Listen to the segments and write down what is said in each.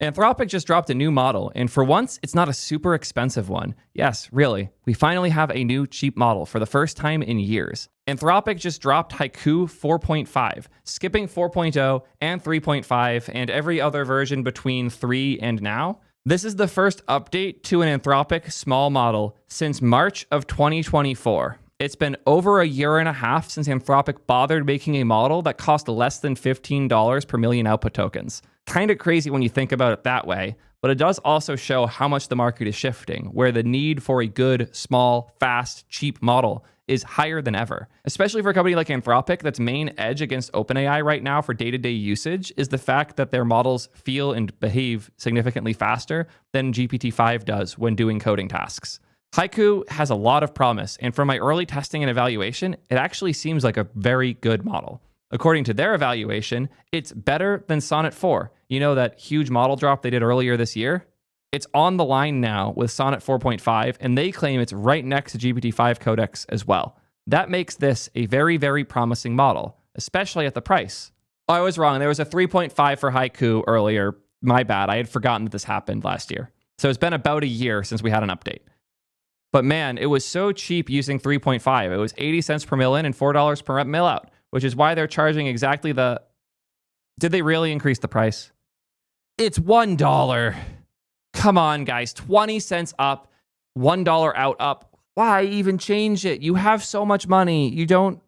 Anthropic just dropped a new model, and for once, it's not a super expensive one. Yes, really, we finally have a new cheap model for the first time in years. Anthropic just dropped Haiku 4.5, skipping 4.0 and 3.5 and every other version between 3 and now. This is the first update to an Anthropic small model since March of 2024. It's been over a year and a half since Anthropic bothered making a model that cost less than $15 per million output tokens. Kind of crazy when you think about it that way, but it does also show how much the market is shifting, where the need for a good, small, fast, cheap model is higher than ever. Especially for a company like Anthropic, that's main edge against OpenAI right now for day-to-day usage is the fact that their models feel and behave significantly faster than GPT-5 does when doing coding tasks. Haiku has a lot of promise, and from my early testing and evaluation, it actually seems like a very good model. According to their evaluation, it's better than Sonnet 4. You know, that huge model drop they did earlier this year? It's on the line now with Sonnet 4.5, and they claim it's right next to GPT-5 codecs as well. That makes this a very, very promising model, especially at the price. Oh, I was wrong. There was a 3.5 for Haiku earlier. My bad. I had forgotten that this happened last year. So it's been about a year since we had an update. But man, it was so cheap using 3.5. It was 80 cents per mil in and $4 per mil out, which is why they're charging exactly the... Did they really increase the price? It's $1. Come on, guys. 20 cents up, $1 out up. Why even change it? You have so much money. You don't...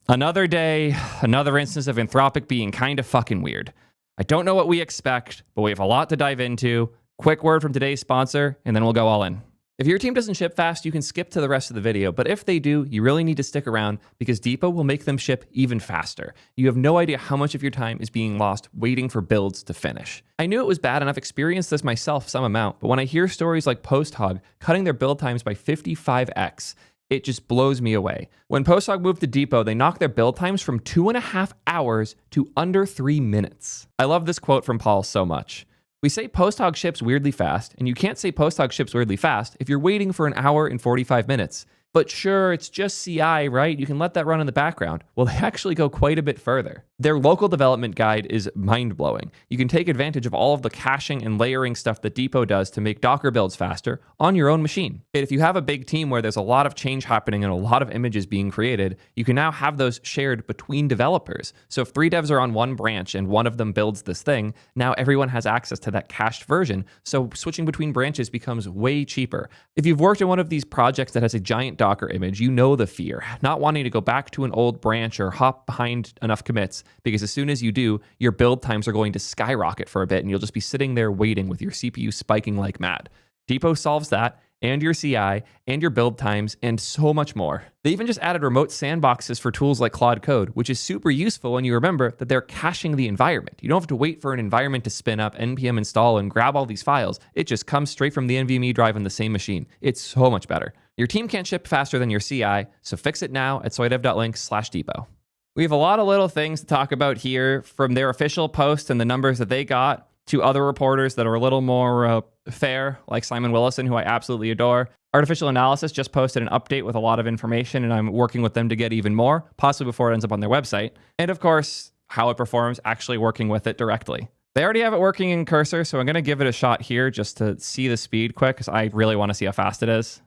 Another day, another instance of Anthropic being kind of fucking weird. I don't know what we expect, but we have a lot to dive into. Quick word from today's sponsor, and then we'll go all in. If your team doesn't ship fast, you can skip to the rest of the video, but if they do, you really need to stick around because Depot will make them ship even faster. You have no idea how much of your time is being lost waiting for builds to finish. I knew it was bad, and I've experienced this myself some amount, but when I hear stories like PostHog cutting their build times by 55x, it just blows me away. When PostHog moved to Depot, they knocked their build times from 2.5 hours to under 3 minutes. I love this quote from Paul so much. We say PostHog ships weirdly fast, and you can't say PostHog ships weirdly fast if you're waiting for an hour and 45 minutes. But sure, it's just CI, right? You can let that run in the background. Well, they actually go quite a bit further. Their local development guide is mind-blowing. You can take advantage of all of the caching and layering stuff that Depot does to make Docker builds faster on your own machine. And if you have a big team where there's a lot of change happening and a lot of images being created, you can now have those shared between developers. So if 3 devs are on one branch and one of them builds this thing, now everyone has access to that cached version. So switching between branches becomes way cheaper. If you've worked in one of these projects that has a giant Docker image, you know the fear, not wanting to go back to an old branch or hop behind enough commits, because as soon as you do, your build times are going to skyrocket for a bit and you'll just be sitting there waiting with your CPU spiking like mad. Depot solves that, and your CI, and your build times, and so much more. They even just added remote sandboxes for tools like Claude Code, which is super useful when you remember that they're caching the environment. You don't have to wait for an environment to spin up, npm install, and grab all these files. It just comes straight from the NVMe drive in the same machine. It's so much better. Your team can't ship faster than your CI, so fix it now at soydev.link/depot. We have a lot of little things to talk about here, from their official post and the numbers that they got to other reporters that are a little more fair, like Simon Willison, who I absolutely adore. Artificial Analysis just posted an update with a lot of information, and I'm working with them to get even more, possibly before it ends up on their website. And of course, how it performs actually working with it directly. They already have it working in Cursor, so I'm going to give it a shot here just to see the speed quick, because I really want to see how fast it is.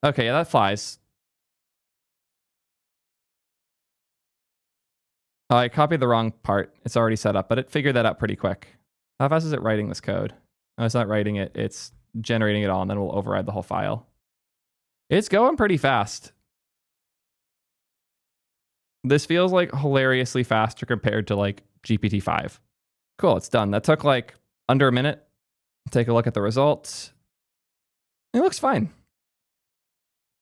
Okay, yeah, that flies. Oh, I copied the wrong part. It's already set up, but it figured that out pretty quick. How fast is it writing this code? No, it's not writing it. It's generating it all, and then we'll override the whole file. It's going pretty fast. This feels like hilariously faster compared to like GPT-5. Cool, it's done. That took like under a minute. Take a look at the results. It looks fine.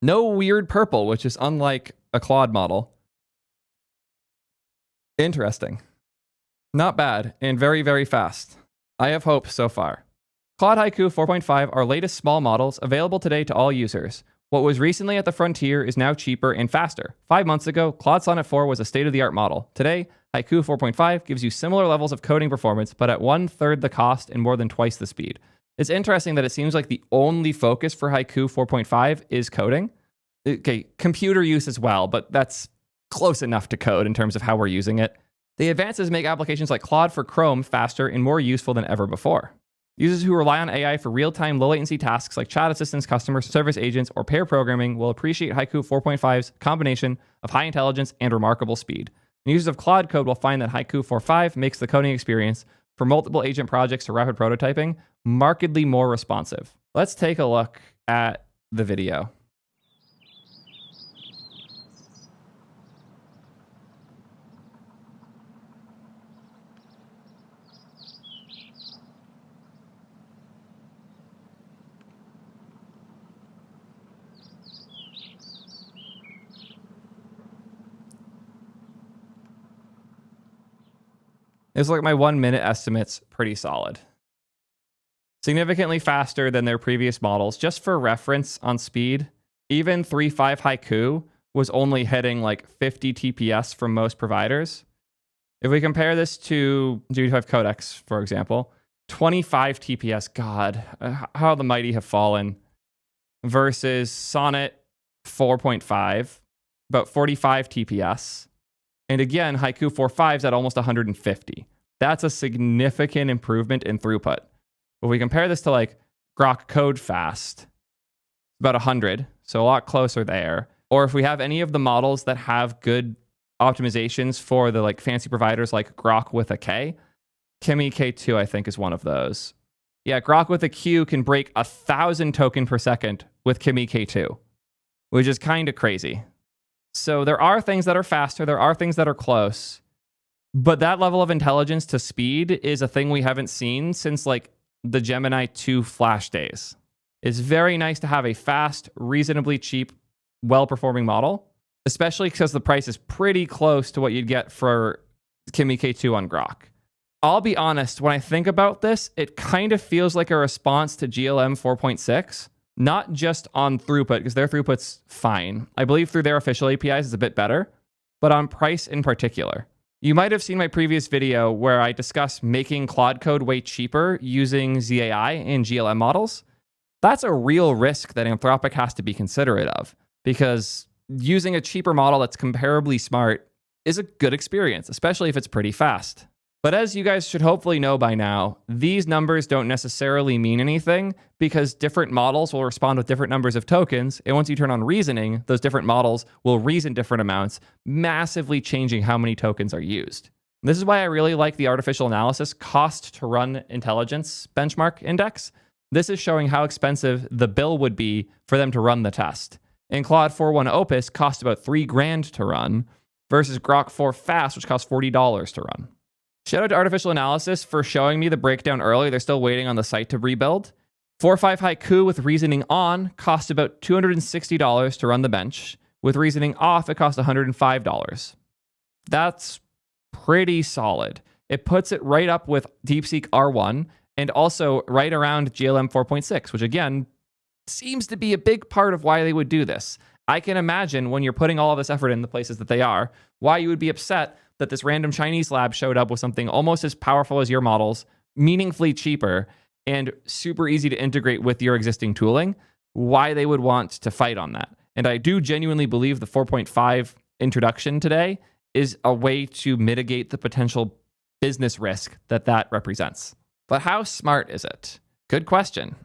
No weird purple, which is unlike a Claude model. Interesting. Not bad, and very, very fast. I have hope so far. Claude Haiku 4.5 are latest small models available today to all users. What was recently at the frontier is now cheaper and faster. 5 months ago, Claude Sonnet 4 was a state-of-the-art model. Today, Haiku 4.5 gives you similar levels of coding performance, but at 1/3 the cost and more than twice the speed. It's interesting that it seems like the only focus for Haiku 4.5 is coding. Okay, computer use as well, but that's close enough to code in terms of how we're using it. The advances make applications like Claude for Chrome faster and more useful than ever before. Users who rely on AI for real-time, low-latency tasks like chat assistants, customer service agents, or pair programming will appreciate Haiku 4.5's combination of high intelligence and remarkable speed. And users of Claude Code will find that Haiku 4.5 makes the coding experience for multiple agent projects or rapid prototyping markedly more responsive. Let's take a look at the video. It's like my 1 minute estimate's pretty solid. Significantly faster than their previous models. Just for reference on speed, even 3.5 Haiku was only hitting like 50 TPS from most providers. If we compare this to GPT-5 Codex, for example, 25 TPS, God, how the mighty have fallen, versus Sonnet 4.5, about 45 TPS. And again, Haiku 4.5 is at almost 150. That's a significant improvement in throughput. If we compare this to like Grok Code Fast, about 100, so a lot closer there. Or if we have any of the models that have good optimizations for the like fancy providers like Grok with a K, Kimi K2 I think is one of those. Yeah, Grok with a Q can break 1,000 token per second with Kimi K2, which is kind of crazy. So there are things that are faster, there are things that are close, but that level of intelligence to speed is a thing we haven't seen since like the Gemini 2 Flash days. It's very nice to have a fast, reasonably cheap, well-performing model, especially because the price is pretty close to what you'd get for Kimi K2 on Grok. I'll be honest, when I think about this, it kind of feels like a response to GLM 4.6. Not just on throughput, because their throughput's fine. I believe through their official APIs it's a bit better, but on price in particular. You might have seen my previous video where I discuss making Claude Code way cheaper using ZAI and GLM models. That's a real risk that Anthropic has to be considerate of, because using a cheaper model that's comparably smart is a good experience, especially if it's pretty fast. But as you guys should hopefully know by now, these numbers don't necessarily mean anything because different models will respond with different numbers of tokens. And once you turn on reasoning, those different models will reason different amounts, massively changing how many tokens are used. This is why I really like the artificial analysis cost to run intelligence benchmark index. This is showing how expensive the bill would be for them to run the test. And Claude 4.1 Opus cost about $3,000 to run versus Grok 4 Fast, which costs $40 to run. Shout out to Artificial Analysis for showing me the breakdown early. They're still waiting on the site to rebuild. 4.5 Haiku with reasoning on cost about $260 to run the bench. With reasoning off, it costs $105. That's pretty solid. It puts it right up with DeepSeek R1 and also right around GLM 4.6, which again, seems to be a big part of why they would do this. I can imagine when you're putting all of this effort in the places that they are, why you would be upset that this random Chinese lab showed up with something almost as powerful as your models, meaningfully cheaper, and super easy to integrate with your existing tooling, why they would want to fight on that. And I do genuinely believe the 4.5 introduction today is a way to mitigate the potential business risk that represents. But how smart is it? Good question.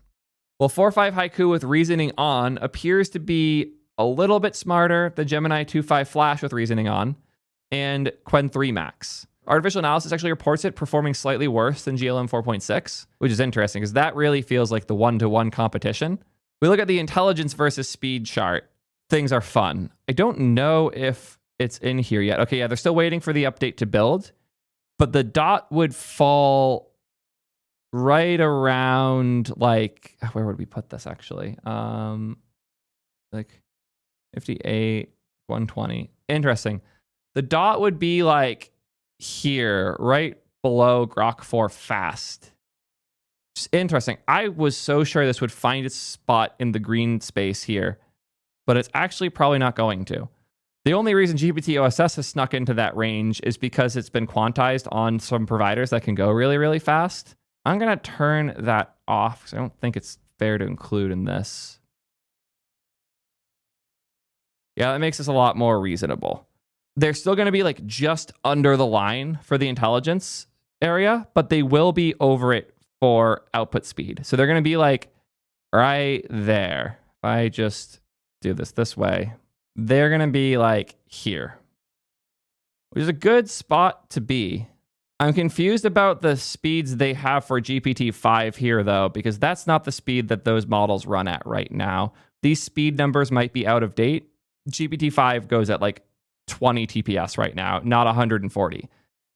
Well, 4.5 Haiku with reasoning on appears to be a little bit smarter than Gemini 2.5 Flash with reasoning on, and Qwen 3 Max. Artificial Analysis actually reports it performing slightly worse than GLM 4.6, which is interesting because that really feels like the one-to-one competition. We look at the intelligence versus speed chart. Things are fun. I don't know if it's in here yet. Okay, yeah, they're still waiting for the update to build, but the dot would fall right around like, where would we put this actually? Like 58, 120. Interesting. The dot would be like here, right below Grok 4 Fast. Just interesting. I was so sure this would find its spot in the green space here, but it's actually probably not going to. The only reason GPT OSS has snuck into that range is because it's been quantized on some providers that can go really, really fast. I'm going to turn that off because I don't think it's fair to include in this. Yeah, that makes this a lot more reasonable. They're still going to be like just under the line for the intelligence area, but they will be over it for output speed. So they're going to be like right there. If I just do this way, they're going to be like here, which is a good spot to be. I'm confused about the speeds they have for GPT-5 here, though, because that's not the speed that those models run at right now. These speed numbers might be out of date. GPT-5 goes at like 20 TPS right now, not 140.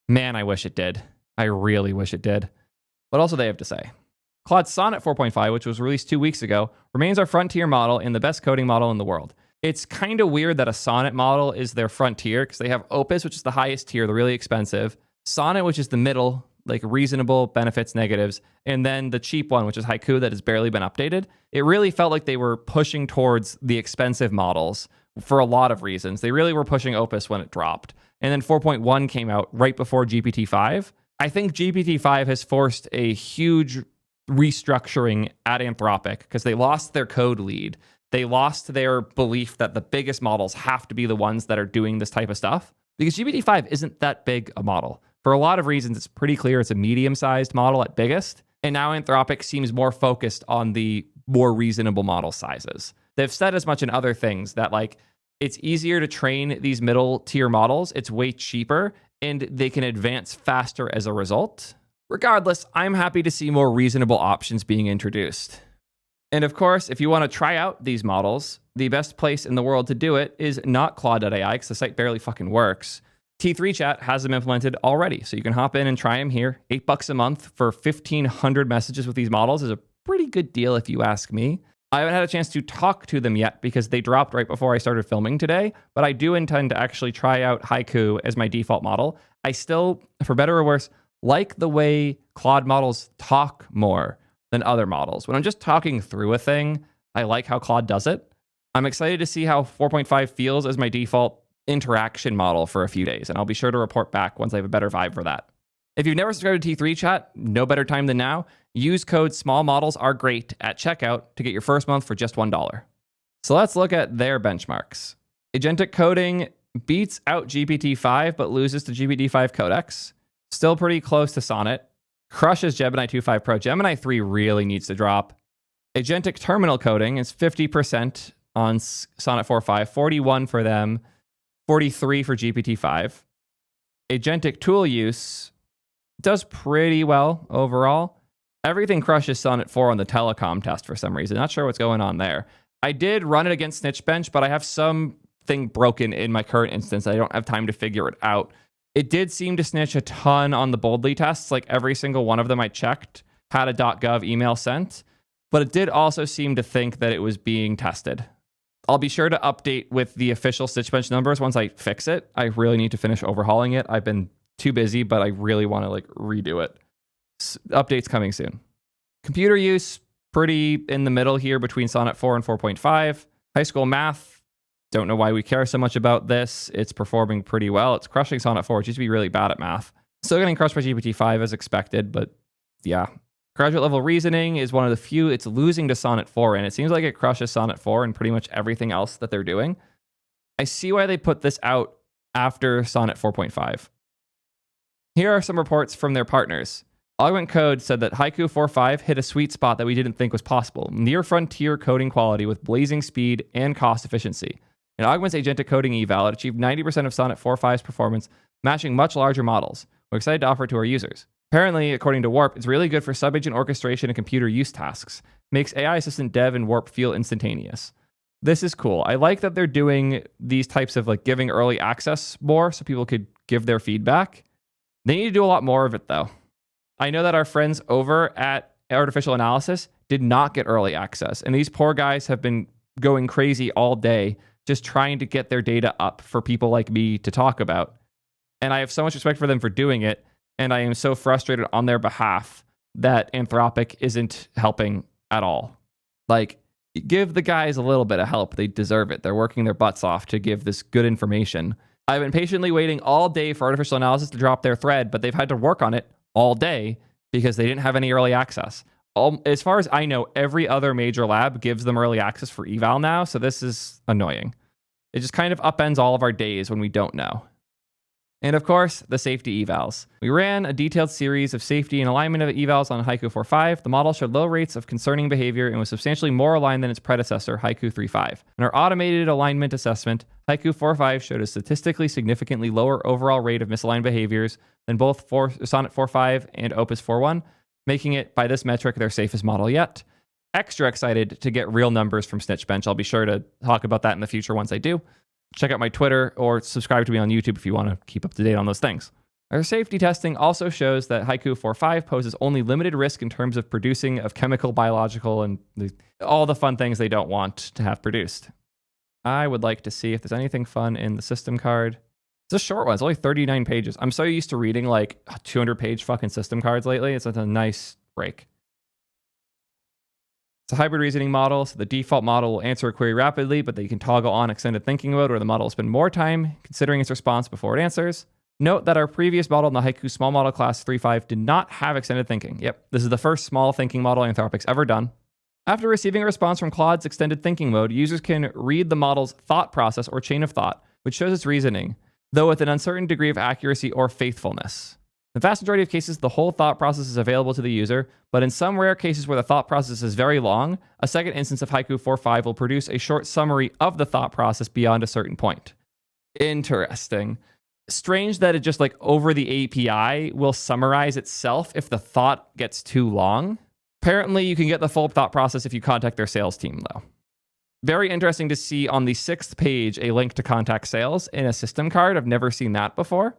Man, I wish it did. I really wish it did. What else do they have to say? Claude's Sonnet 4.5, which was released 2 weeks ago, remains our frontier model and the best coding model in the world. It's kind of weird that a Sonnet model is their frontier because they have Opus, which is the highest tier, the really expensive, Sonnet, which is the middle, like reasonable, benefits, negatives, and then the cheap one, which is Haiku, that has barely been updated. It really felt like they were pushing towards the expensive models for a lot of reasons. They really were pushing Opus when it dropped. And then 4.1 came out right before GPT-5. I think GPT-5 has forced a huge restructuring at Anthropic because they lost their code lead. They lost their belief that the biggest models have to be the ones that are doing this type of stuff. Because GPT-5 isn't that big a model. For a lot of reasons, it's pretty clear it's a medium-sized model at biggest. And now Anthropic seems more focused on the more reasonable model sizes. They've said as much in other things that like it's easier to train these middle tier models. It's way cheaper and they can advance faster as a result. Regardless, I'm happy to see more reasonable options being introduced. And of course, if you want to try out these models, the best place in the world to do it is not Claude.ai because the site barely fucking works. T3 Chat has them implemented already, so you can hop in and try them here. $8 a month for 1,500 messages with these models is a pretty good deal if you ask me. I haven't had a chance to talk to them yet because they dropped right before I started filming today, but I do intend to actually try out Haiku as my default model. I still, for better or worse, like the way Claude models talk more than other models. When I'm just talking through a thing, I like how Claude does it. I'm excited to see how 4.5 feels as my default interaction model for a few days, and I'll be sure to report back once I have a better vibe for that. If you've never subscribed to T3 Chat, no better time than now. Use code small models are great at checkout to get your first month for just $1. So let's look at their benchmarks. Agentic coding beats out GPT-5 but loses to GPT-5 Codex. Still pretty close to Sonnet. Crushes Gemini 2.5 Pro. Gemini 3 really needs to drop. Agentic terminal coding is 50% on Sonnet 4.5, 41 for them, 43 for GPT-5. Agentic tool use does pretty well overall. Everything crushes Sonnet 4 on the telecom test for some reason. Not sure what's going on there. I did run it against Snitchbench, but I have something broken in my current instance. I don't have time to figure it out. It did seem to snitch a ton on the Boldly tests. Like every single one of them I checked had a .gov email sent, but it did also seem to think that it was being tested. I'll be sure to update with the official Stitchbench numbers once I fix it. I really need to finish overhauling it. I've been too busy, but I really want to like redo it. Updates coming soon. Computer use, pretty in the middle here between Sonnet 4 and 4.5. High school math, don't know why we care so much about this. It's performing pretty well. It's crushing Sonnet 4, which used to be really bad at math. Still getting crushed by GPT-5 as expected, but yeah. Graduate level reasoning is one of the few it's losing to Sonnet 4, and it seems like it crushes Sonnet 4 and pretty much everything else that they're doing. I see why they put this out after Sonnet 4.5. Here are some reports from their partners. Augment Code said that Haiku 4.5 hit a sweet spot that we didn't think was possible. Near frontier coding quality with blazing speed and cost efficiency. In Augment's agentic coding eval, it achieved 90% of Sonnet 4.5's performance, matching much larger models. We're excited to offer it to our users. Apparently, according to Warp, it's really good for sub-agent orchestration and computer use tasks. Makes AI assistant dev and Warp feel instantaneous. This is cool. I like that they're doing these types of like giving early access more so people could give their feedback. They need to do a lot more of it though. I know that our friends over at Artificial Analysis did not get early access, and these poor guys have been going crazy all day just trying to get their data up for people like me to talk about. And I have so much respect for them for doing it, and I am so frustrated on their behalf that Anthropic isn't helping at all. Like, give the guys a little bit of help. They deserve it. They're working their butts off to give this good information. I've been patiently waiting all day for Artificial Analysis to drop their thread, but they've had to work on it all day because they didn't have any early access. As far as I know, every other major lab gives them early access for eval now, so this is annoying. It just kind of upends all of our days when we don't know. And of course, the safety evals. We ran a detailed series of safety and alignment of evals on Haiku 4.5. The model showed low rates of concerning behavior and was substantially more aligned than its predecessor, Haiku 3.5. In our automated alignment assessment, Haiku 4.5 showed a statistically significantly lower overall rate of misaligned behaviors than both Sonnet 4.5 and Opus 4.1, making it, by this metric, their safest model yet. Extra excited to get real numbers from Snitchbench. I'll be sure to talk about that in the future once I do. Check out my Twitter or subscribe to me on YouTube if you want to keep up to date on those things. Our safety testing also shows that Haiku 4.5 poses only limited risk in terms of producing of chemical, biological, and all the fun things they don't want to have produced. I would like to see if there's anything fun in the system card. It's a short one. It's only 39 pages. I'm so used to reading like 200-page fucking system cards lately. It's a nice break. It's a hybrid reasoning model, so the default model will answer a query rapidly, but they can toggle on extended thinking mode where the model will spend more time considering its response before it answers. Note that our previous model in the Haiku small model class 3.5 did not have extended thinking. Yep, this is the first small thinking model Anthropic's ever done. After receiving a response from Claude's extended thinking mode, users can read the model's thought process or chain of thought, which shows its reasoning, though with an uncertain degree of accuracy or faithfulness. In the vast majority of cases, the whole thought process is available to the user, but in some rare cases where the thought process is very long, a second instance of Haiku 4.5 will produce a short summary of the thought process beyond a certain point. Interesting. Strange that it just like over the API will summarize itself if the thought gets too long. Apparently, you can get the full thought process if you contact their sales team, though. Very interesting to see on the 6th page a link to contact sales in a system card. I've never seen that before.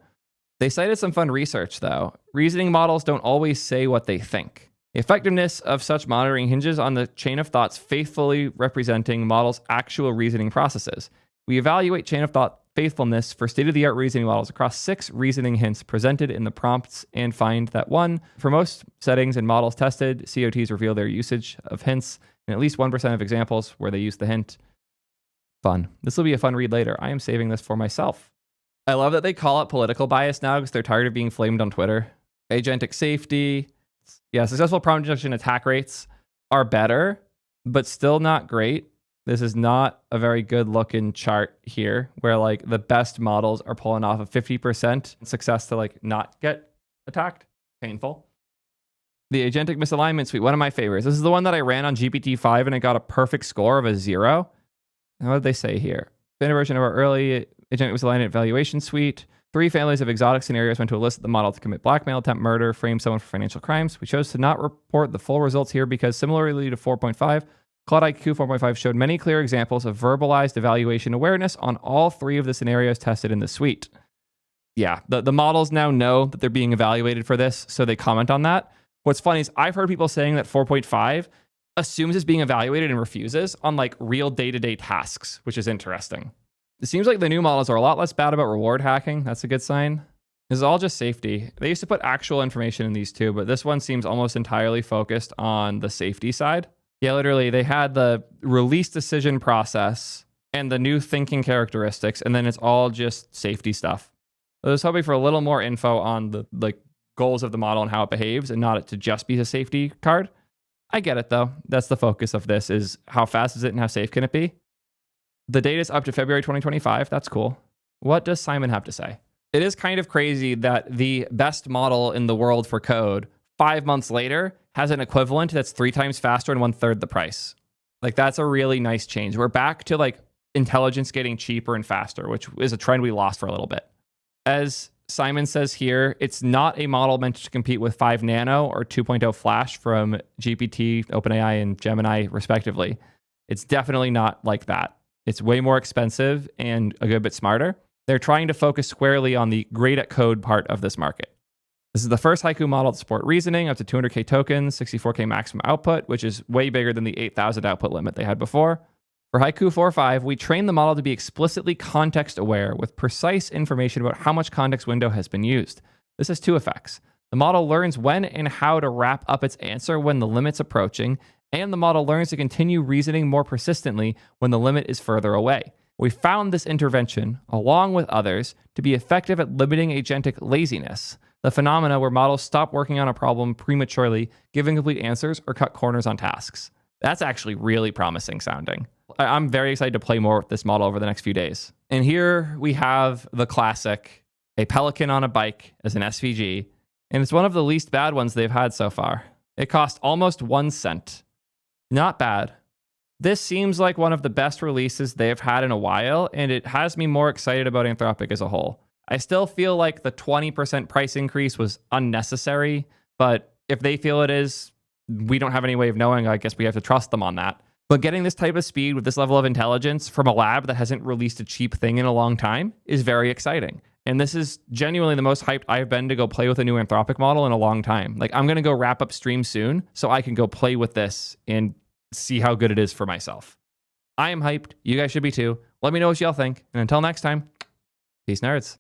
They cited some fun research, though. Reasoning models don't always say what they think. The effectiveness of such monitoring hinges on the chain of thoughts faithfully representing models' actual reasoning processes. We evaluate chain of thought faithfulness for state-of-the-art reasoning models across 6 reasoning hints presented in the prompts and find that 1, for most settings and models tested, COTs reveal their usage of hints in at least 1% of examples where they use the hint. Fun. This will be a fun read later. I am saving this for myself. I love that they call it political bias now because they're tired of being flamed on Twitter. Agentic safety. Yeah, successful prompt injection attack rates are better, but still not great. This is not a very good looking chart here where like the best models are pulling off a 50% success to like not get attacked. Painful. The agentic misalignment suite, one of my favorites. This is the one that I ran on GPT-5 and it got a perfect score of a 0. And what did they say here? Standard version of our early agentic misalignment evaluation suite. 3 families of exotic scenarios went to elicit the model to commit blackmail, attempt murder, frame someone for financial crimes. We chose to not report the full results here because similarly to 4.5, Claude IQ 4.5 showed many clear examples of verbalized evaluation awareness on all 3 of the scenarios tested in the suite. Yeah, the models now know that they're being evaluated for this, so they comment on that. What's funny is I've heard people saying that 4.5 assumes it's being evaluated and refuses on like real day-to-day tasks, which is interesting. It seems like the new models are a lot less bad about reward hacking. That's a good sign. This is all just safety. They used to put actual information in these too, but this one seems almost entirely focused on the safety side. Yeah, literally, they had the release decision process and the new thinking characteristics, and then it's all just safety stuff. I was hoping for a little more info on the like goals of the model and how it behaves, and not it to just be a safety card. I get it though. That's the focus of this: is how fast is it and how safe can it be? The date is up to February 2025. That's cool. What does Simon have to say? It is kind of crazy that the best model in the world for code 5 months later has an equivalent that's 3 times faster and 1/3 the price. Like that's a really nice change. We're back to like intelligence getting cheaper and faster, which is a trend we lost for a little bit. As Simon says here, it's not a model meant to compete with 5 Nano or 2.0 Flash from GPT, OpenAI, and Gemini, respectively. It's definitely not like that. It's way more expensive and a good bit smarter. They're trying to focus squarely on the great at code part of this market. This is the first Haiku model to support reasoning up to 200K tokens, 64K maximum output, which is way bigger than the 8,000 output limit they had before. For Haiku 4.5, we train the model to be explicitly context aware with precise information about how much context window has been used. This has 2 effects. The model learns when and how to wrap up its answer when the limit's approaching, and the model learns to continue reasoning more persistently when the limit is further away. We found this intervention, along with others, to be effective at limiting agentic laziness, the phenomena where models stop working on a problem prematurely, give incomplete answers, or cut corners on tasks. That's actually really promising sounding. I'm very excited to play more with this model over the next few days. And here we have the classic, a Pelican on a bike as an SVG. And it's one of the least bad ones they've had so far. It cost almost 1 cent. Not bad. This seems like one of the best releases they've had in a while, and it has me more excited about Anthropic as a whole. I still feel like the 20% price increase was unnecessary, but if they feel it is, we don't have any way of knowing. I guess we have to trust them on that. But getting this type of speed with this level of intelligence from a lab that hasn't released a cheap thing in a long time is very exciting. And this is genuinely the most hyped I've been to go play with a new Anthropic model in a long time. Like, I'm going to go wrap up stream soon so I can go play with this and see how good it is for myself. I am hyped. You guys should be too. Let me know what y'all think. And until next time, peace, nerds.